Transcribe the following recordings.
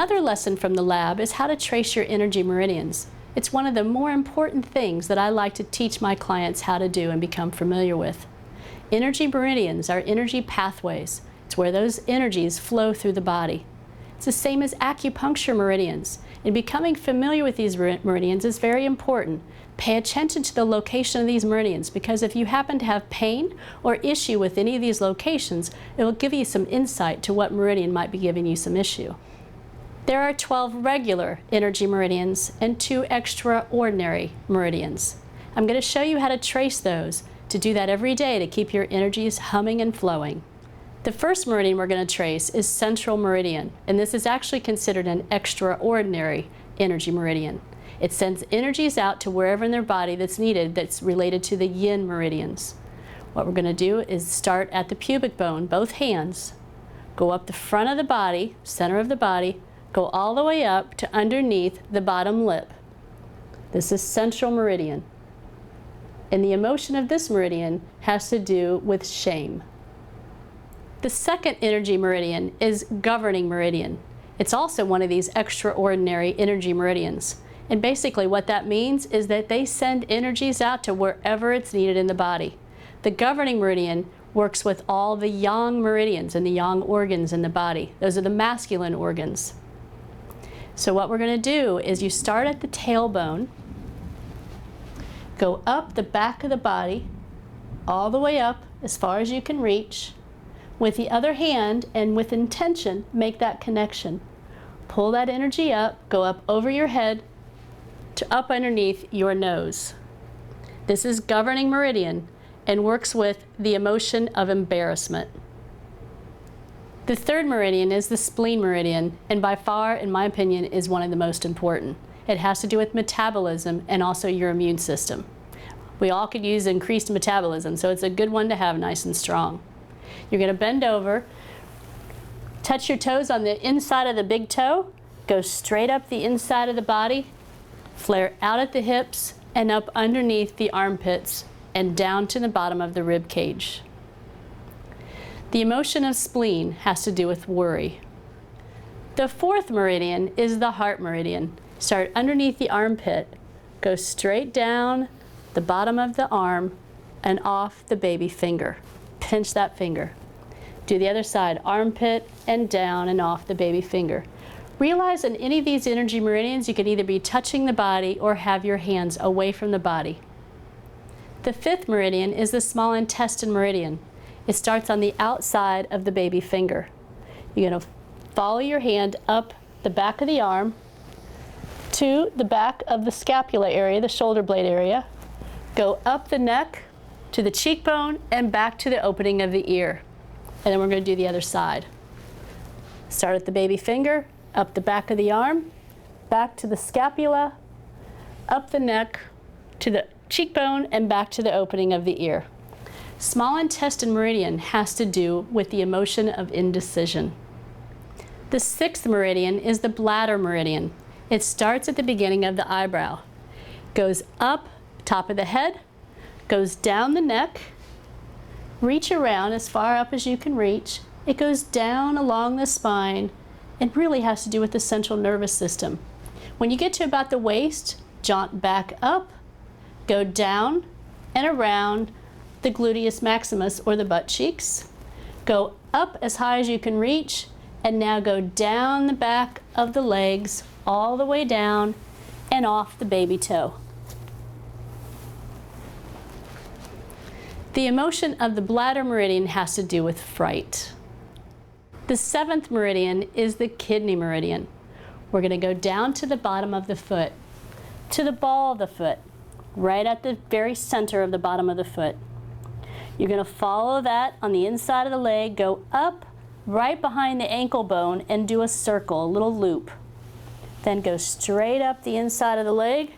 Another lesson from the lab is how to trace your energy meridians. It's one of the more important things that I like to teach my clients how to do and become familiar with. Energy meridians are energy pathways. It's where those energies flow through the body. It's the same as acupuncture meridians. And becoming familiar with these meridians is very important. Pay attention to the location of these meridians, because if you happen to have pain or issue with any of these locations, it will give you some insight to what meridian might be giving you some issue. There are 12 regular energy meridians and 2 extraordinary meridians. I'm going to show you how to trace those, to do that every day to keep your energies humming and flowing. The first meridian we're going to trace is Central Meridian, and this is actually considered an extraordinary energy meridian. It sends energies out to wherever in their body that's needed, that's related to the yin meridians. What we're going to do is start at the pubic bone, both hands, go up the front of the body, center of the body, go all the way up to underneath the bottom lip. This is Central Meridian. And the emotion of this meridian has to do with shame. The second energy meridian is Governing Meridian. It's also one of these extraordinary energy meridians. And basically what that means is that they send energies out to wherever it's needed in the body. The Governing Meridian works with all the yang meridians and the yang organs in the body. Those are the masculine organs. So what we're going to do is you start at the tailbone, go up the back of the body, all the way up as far as you can reach. With the other hand, and with intention, make that connection. Pull that energy up, go up over your head to up underneath your nose. This is Governing Meridian and works with the emotion of embarrassment. The third meridian is the Spleen Meridian, and by far, in my opinion, is one of the most important. It has to do with metabolism and also your immune system. We all could use increased metabolism, so it's a good one to have nice and strong. You're going to bend over, touch your toes on the inside of the big toe, go straight up the inside of the body, flare out at the hips and up underneath the armpits and down to the bottom of the rib cage. The emotion of spleen has to do with worry. The fourth meridian is the Heart Meridian. Start underneath the armpit, go straight down the bottom of the arm and off the baby finger. Pinch that finger. Do the other side, armpit and down and off the baby finger. Realize in any of these energy meridians you can either be touching the body or have your hands away from the body. The fifth meridian is the Small Intestine Meridian. It starts on the outside of the baby finger. You're going to follow your hand up the back of the arm to the back of the scapula area, the shoulder blade area. Go up the neck to the cheekbone and back to the opening of the ear. And then we're going to do the other side. Start at the baby finger, up the back of the arm, back to the scapula, up the neck to the cheekbone and back to the opening of the ear. Small Intestine Meridian has to do with the emotion of indecision. The sixth meridian is the Bladder Meridian. It starts at the beginning of the eyebrow, goes up top of the head, goes down the neck, reach around as far up as you can reach. It goes down along the spine and really has to do with the central nervous system. When you get to about the waist, jaunt back up, go down and around the gluteus maximus or the butt cheeks, go up as high as you can reach, and now go down the back of the legs all the way down and off the baby toe. The emotion of the Bladder Meridian has to do with fright. The seventh meridian is the Kidney Meridian. We're going to go down to the bottom of the foot, to the ball of the foot, right at the very center of the bottom of the foot. You're going to follow that on the inside of the leg, go up right behind the ankle bone and do a circle, a little loop. Then go straight up the inside of the leg,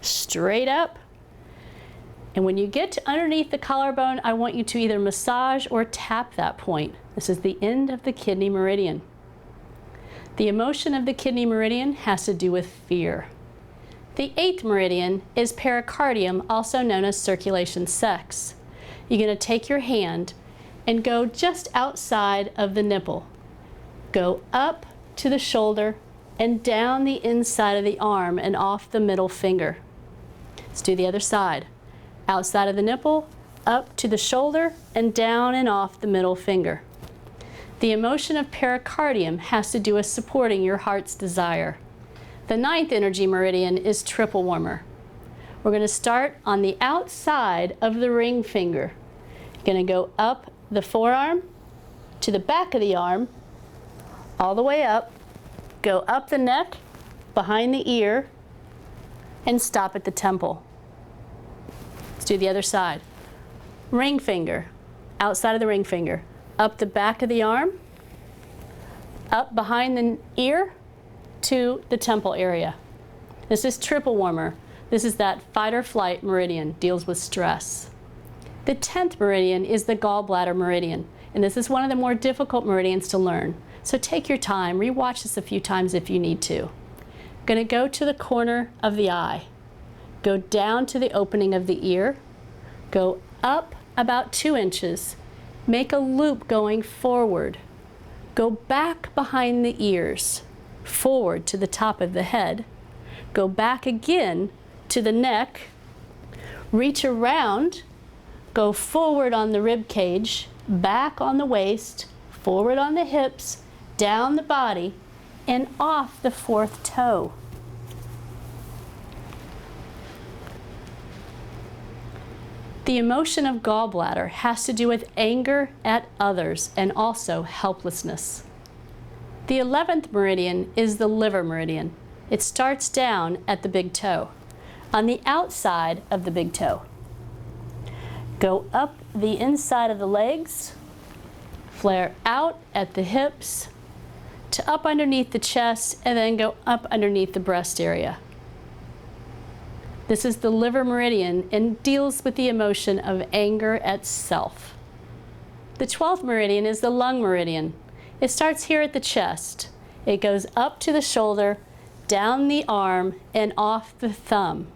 straight up. And when you get to underneath the collarbone, I want you to either massage or tap that point. This is the end of the Kidney Meridian. The emotion of the Kidney Meridian has to do with fear. The eighth meridian is pericardium, also known as circulation sex. You're going to take your hand and go just outside of the nipple. Go up to the shoulder and down the inside of the arm and off the middle finger. Let's do the other side. Outside of the nipple, up to the shoulder and down and off the middle finger. The emotion of pericardium has to do with supporting your heart's desire. The 9th energy meridian is triple warmer. We're going to start on the outside of the ring finger. You're going to go up the forearm to the back of the arm, all the way up, go up the neck, behind the ear, and stop at the temple. Let's do the other side. Ring finger, outside of the ring finger, up the back of the arm, up behind the ear to the temple area. This is triple warmer. This is that fight or flight meridian, deals with stress. The 10th meridian is the gallbladder meridian, and this is one of the more difficult meridians to learn. So take your time, rewatch this a few times if you need to. Going to go to the corner of the eye, go down to the opening of the ear, go up about 2 inches, make a loop going forward, go back behind the ears, forward to the top of the head, go back again to the neck, reach around, go forward on the rib cage, back on the waist, forward on the hips, down the body, and off the 4th toe. The emotion of gallbladder has to do with anger at others and also helplessness. The 11th meridian is the liver meridian. It starts down at the big toe, on the outside of the big toe. Go up the inside of the legs, flare out at the hips, to up underneath the chest, and then go up underneath the breast area. This is the liver meridian and deals with the emotion of anger at self. The 12th meridian is the lung meridian. It starts here at the chest. It goes up to the shoulder, down the arm, and off the thumb.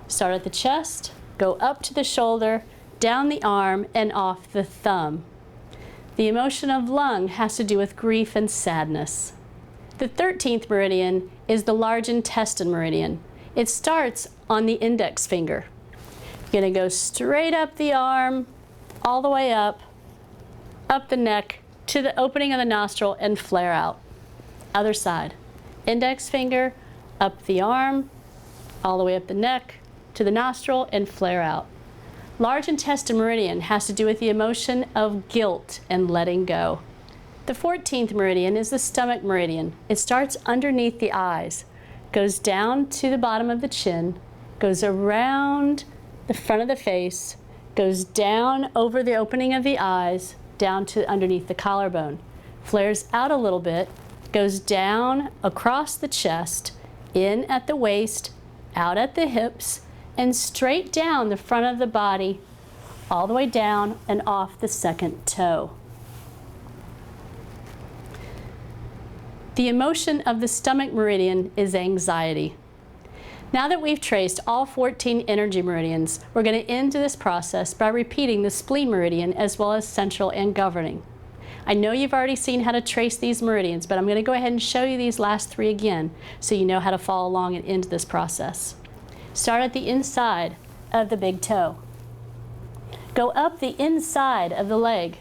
Start at the chest, go up to the shoulder, down the arm, and off the thumb. The emotion of lung has to do with grief and sadness. The 13th meridian is the large intestine meridian. It starts on the index finger. You're going to go straight up the arm, all the way up the neck, to the opening of the nostril and flare out. Other side. Index finger, up the arm, all the way up the neck, to the nostril and flare out. Large intestine meridian has to do with the emotion of guilt and letting go. The 14th meridian is the stomach meridian. It starts underneath the eyes, goes down to the bottom of the chin, goes around the front of the face, goes down over the opening of the eyes, down to underneath the collarbone, flares out a little bit, goes down across the chest, in at the waist, out at the hips, and straight down the front of the body, all the way down and off the 2nd toe. The emotion of the stomach meridian is anxiety. Now that we've traced all 14 energy meridians, we're going to end this process by repeating the spleen meridian as well as central and governing. I know you've already seen how to trace these meridians, but I'm going to go ahead and show you these last 3 again so you know how to follow along and end this process. Start at the inside of the big toe. Go up the inside of the leg.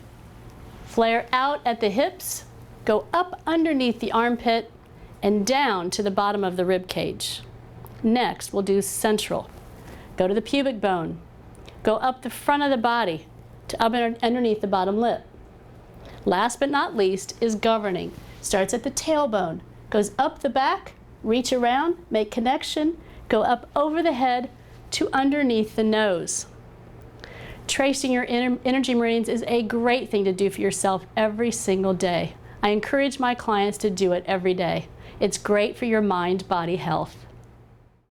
Flare out at the hips. Go up underneath the armpit and down to the bottom of the rib cage. Next, we'll do central. Go to the pubic bone. Go up the front of the body to up underneath the bottom lip. Last but not least is governing. Starts at the tailbone, goes up the back, reach around, make connection, go up over the head to underneath the nose. Tracing your energy meridians is a great thing to do for yourself every single day. I encourage my clients to do it every day. It's great for your mind-body health.